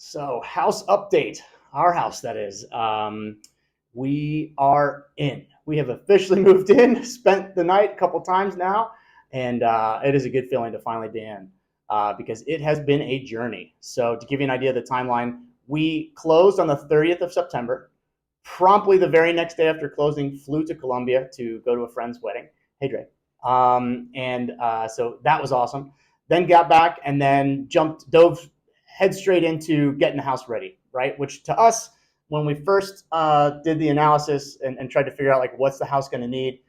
So, house update. Our house, that is. We are in. We have officially moved in, spent the night a couple times now, and it is a good feeling to finally be in because it has been a journey. So, to give you an idea of the timeline, we closed on the 30th of September. Promptly the very next day after closing, flew to Colombia to go to a friend's wedding. Hey, Dre. So that was awesome. Then got back and then dove head straight into getting the house ready, right? Which to us, when we first did the analysis and tried to figure out like what's the house going to need,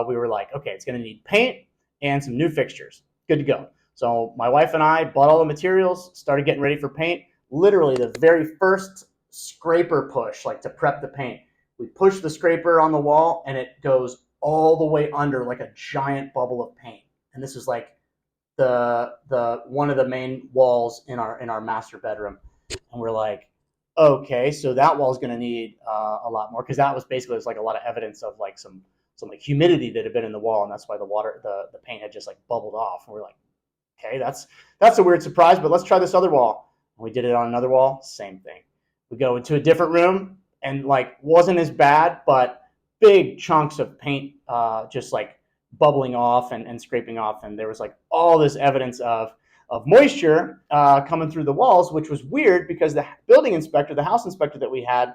we were like, okay, it's going to need paint and some new fixtures. Good to go. So my wife and I bought all the materials, started getting ready for paint. Literally the very first scraper push, like to prep the paint, we push the scraper on the wall and it goes all the way under like a giant bubble of paint. And this is like the one of the main walls in our master bedroom, and we're like, okay, so that wall is going to need a lot more because that was basically like a lot of evidence of like some like humidity that had been in the wall, and that's why the paint had just like bubbled off. And we're like, okay, that's a weird surprise, but let's try this other wall. And we did it on another wall, same thing. We go into a different room and like wasn't as bad, but big chunks of paint just like bubbling off and scraping off, and there was like all this evidence of moisture coming through the walls, which was weird because the building inspector, the house inspector that we had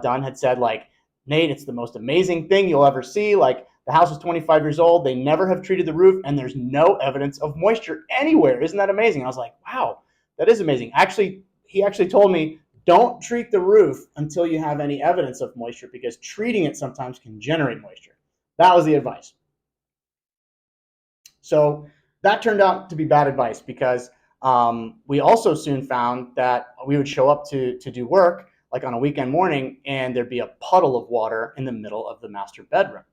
done, had said like, Nate, it's the most amazing thing you'll ever see. Like the house is 25 years old, they never have treated the roof, and there's no evidence of moisture anywhere. Isn't that amazing? And I was like, wow, that is amazing. Actually, he actually told me, don't treat the roof until you have any evidence of moisture because treating it sometimes can generate moisture. That was the advice. So that turned out to be bad advice because we also soon found that we would show up to do work like on a weekend morning and there'd be a puddle of water in the middle of the master bedroom.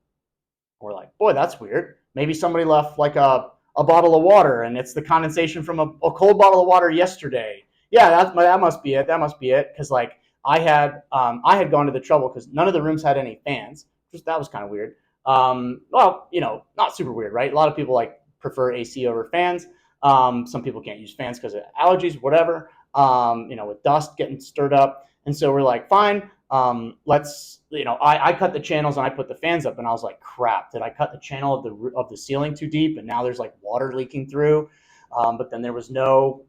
We're like, boy, that's weird. Maybe somebody left like a bottle of water and it's the condensation from a cold bottle of water yesterday. Yeah, that must be it. That must be it. Because like I had gone to the trouble because none of the rooms had any fans. That was kind of weird. Well, not super weird, right? A lot of people like prefer AC over fans. Some people can't use fans because of allergies, whatever. With dust getting stirred up, and so we're like, fine. Let's, I cut the channels and I put the fans up, and I was like, crap, did I cut the channel of the ceiling too deep? And now there's like water leaking through. But then there was no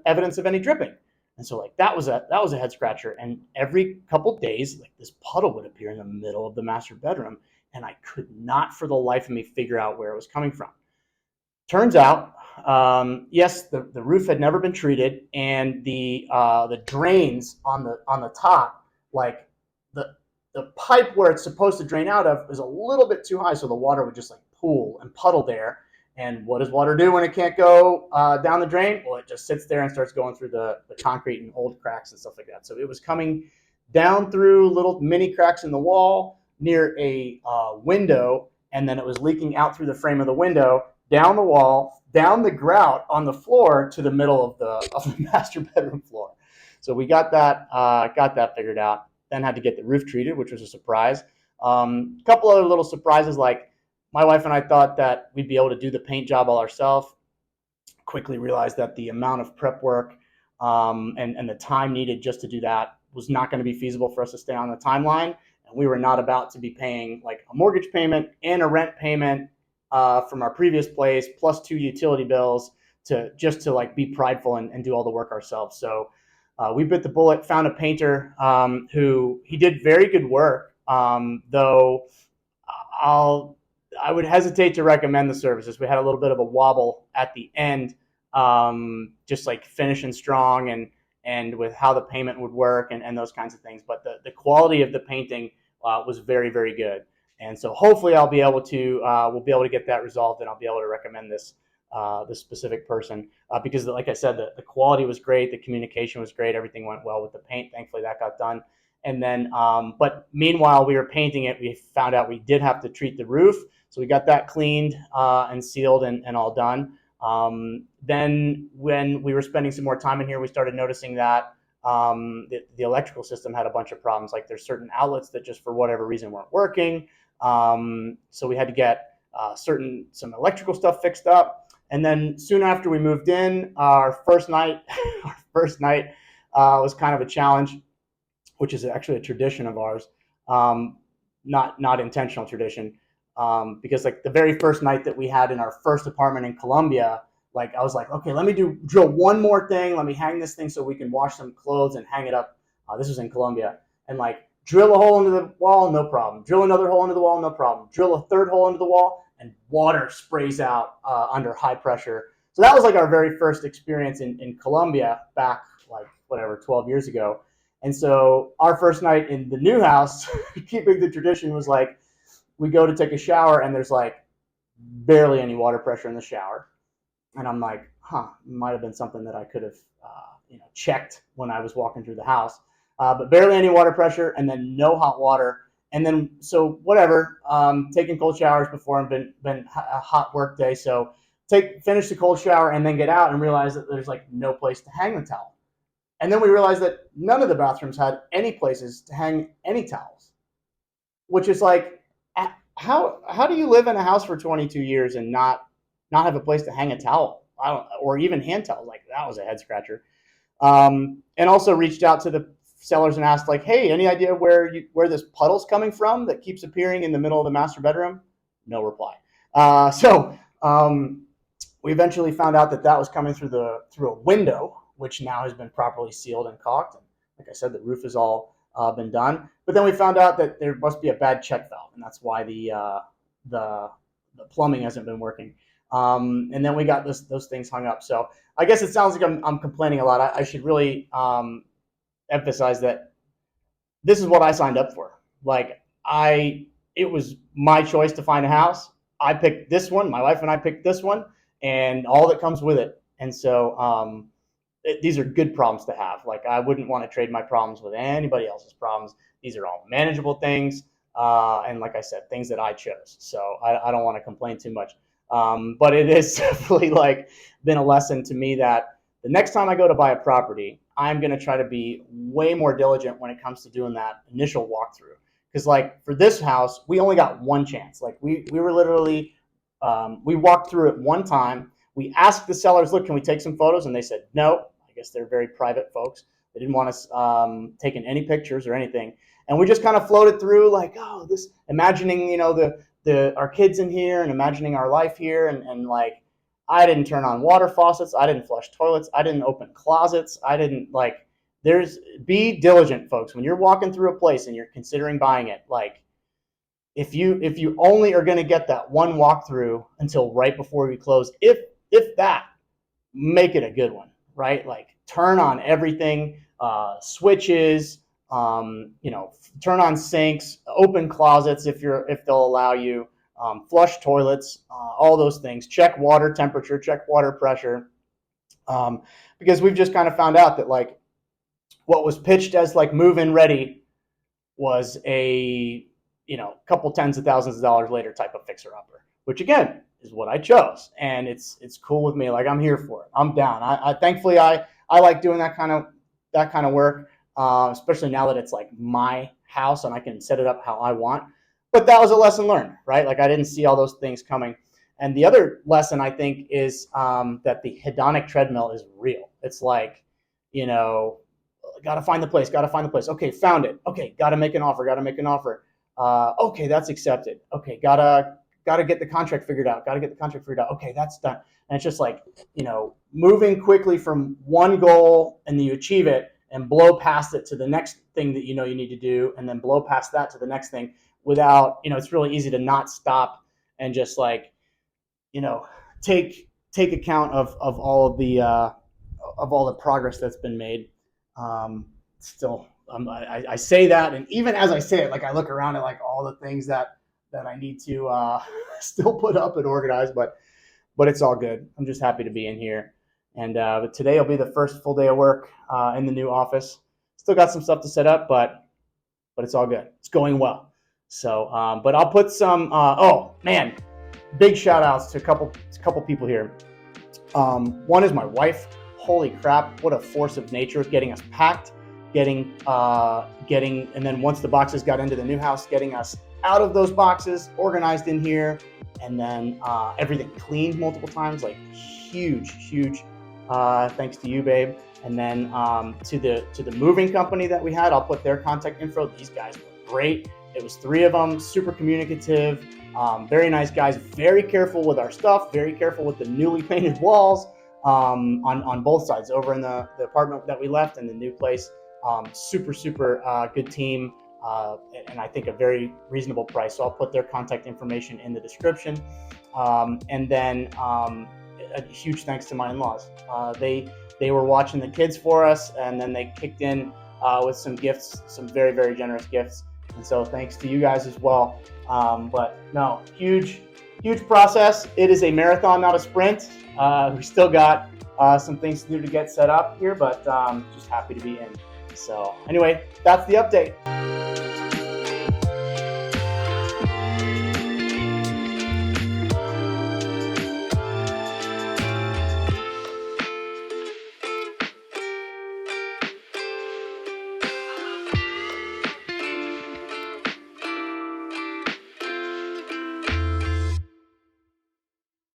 evidence of any dripping. And so like that was a head scratcher. And every couple days, like this puddle would appear in the middle of the master bedroom, and I could not for the life of me figure out where it was coming from. Turns out, yes, the roof had never been treated, and the drains on the top, like the pipe where it's supposed to drain out of, is a little bit too high, so the water would just like pool and puddle there. And what does water do when it can't go down the drain? Well, it just sits there and starts going through the concrete and old cracks and stuff like that. So it was coming down through little mini cracks in the wall near a window, and then it was leaking out through the frame of the window, down the wall, down the grout on the floor to the middle of the master bedroom floor. So we got that figured out. Then had to get the roof treated, which was a surprise. Couple other little surprises, like my wife and I thought that we'd be able to do the paint job all ourselves. Quickly realized that the amount of prep work and the time needed just to do that was not going to be feasible for us to stay on the timeline. And we were not about to be paying like a mortgage payment and a rent payment from our previous place, plus 2 utility bills to like be prideful and do all the work ourselves. So we bit the bullet, found a painter who he did very good work, though I would hesitate to recommend the services. We had a little bit of a wobble at the end, just like finishing strong and with how the payment would work and those kinds of things. But the quality of the painting was very, very good. And so hopefully we'll be able to get that resolved, and I'll be able to recommend this specific person because like I said, the quality was great. The communication was great. Everything went well with the paint. Thankfully that got done. And then, but meanwhile we were painting it, we found out we did have to treat the roof. So we got that cleaned and sealed and all done. Then when we were spending some more time in here, we started noticing that the electrical system had a bunch of problems. Like there's certain outlets that just for whatever reason weren't working. So we had to get some electrical stuff fixed up. And then soon after we moved in, our first night, was kind of a challenge, which is actually a tradition of ours, not intentional tradition, because like the very first night that we had in our first apartment in Colombia, like I was like, okay, let me drill one more thing. Let me hang this thing so we can wash some clothes and hang it up. This was in Colombia, and like drill a hole into the wall, no problem. Drill another hole into the wall, no problem. Drill a third hole into the wall, and water sprays out under high pressure. So that was like our very first experience in Colombia back like whatever 12 years ago. And so our first night in the new house, keeping the tradition, was like we go to take a shower and there's like barely any water pressure in the shower. And I'm like, might have been something that I could have checked when I was walking through the house. But barely any water pressure, and then no hot water. And then, so whatever, taking cold showers before and been a hot work day. So finish the cold shower and then get out and realize that there's like no place to hang the towel. And then we realized that none of the bathrooms had any places to hang any towels, which is like, how do you live in a house for 22 years and not have a place to hang a towel? Or even hand towels. Like that was a head scratcher. And also reached out to the sellers and asked like, hey, any idea where this puddle's coming from that keeps appearing in the middle of the master bedroom? No reply. So we eventually found out that was coming through a window, which now has been properly sealed and caulked. And like I said, the roof has all been done. But then we found out that there must be a bad check valve, and that's why the plumbing hasn't been working. And then we got those things hung up. So I guess it sounds like I'm complaining a lot. I should really emphasize that this is what I signed up for. Like it was my choice to find a house. I picked this one. My wife and I picked this one, and all that comes with it. And so these are good problems to have. Like I wouldn't want to trade my problems with anybody else's problems. These are all manageable things, and like I said, things that I chose. So I don't want to complain too much. But it is definitely like been a lesson to me that the next time I go to buy a property, I'm going to try to be way more diligent when it comes to doing that initial walkthrough. Because like for this house, we only got one chance. Like we were literally, we walked through it one time. We asked the sellers, look, can we take some photos? And they said, no. I guess they're very private folks. They didn't want us taking any pictures or anything. And we just kind of floated through like, imagining, our kids in here and imagining our life here. And like, I didn't turn on water faucets. I didn't flush toilets. I didn't open closets. I didn't be diligent, folks. When you're walking through a place and you're considering buying it, like if you only are going to get that one walkthrough until right before we close, if that, make it a good one, right? Like turn on everything, switches, turn on sinks, open closets if they'll allow you, flush toilets, all those things. Check water temperature, check water pressure, because we've just kind of found out that like what was pitched as like move-in ready was a couple tens of thousands of dollars later type of fixer-upper, which again is what I chose, and it's cool with me. Like I'm here for it. I'm down. I thankfully I like doing that kind of work. Especially now that it's like my house and I can set it up how I want. But that was a lesson learned, right? Like I didn't see all those things coming. And the other lesson I think is that the hedonic treadmill is real. It's like, gotta find the place. Okay, found it. Okay, gotta make an offer. Okay, that's accepted. Okay, gotta get the contract figured out. Okay, that's done. And it's just like, moving quickly from one goal and then you achieve it, and blow past it to the next thing that you need to do, and then blow past that to the next thing without, it's really easy to not stop and just like, take account of all of the progress that's been made. I say that, and even as I say it, like I look around at like all the things that I need to still put up and organize, but it's all good. I'm just happy to be in here. And but today will be the first full day of work in the new office. Still got some stuff to set up, but it's all good. It's going well. So, but I'll put some. Big shout outs to a couple people here. One is my wife. Holy crap! What a force of nature, getting us packed, getting, and then once the boxes got into the new house, getting us out of those boxes, organized in here, and then everything cleaned multiple times. Like huge Thanks to you, babe. And then to the moving company that we had, I'll put their contact info. These guys were great. It was 3 of them, super communicative, very nice guys, very careful with our stuff, very careful with the newly painted walls on both sides, over in the apartment that we left and the new place. Super good team, and I think a very reasonable price. So I'll put their contact information in the description. And then a huge thanks to my in-laws. They were watching the kids for us, and then they kicked in with some gifts, some very generous gifts. And so thanks to you guys as well. But no, huge process. It is a marathon, not a sprint. We still got some things to do to get set up here, but just happy to be in. So anyway, that's the update.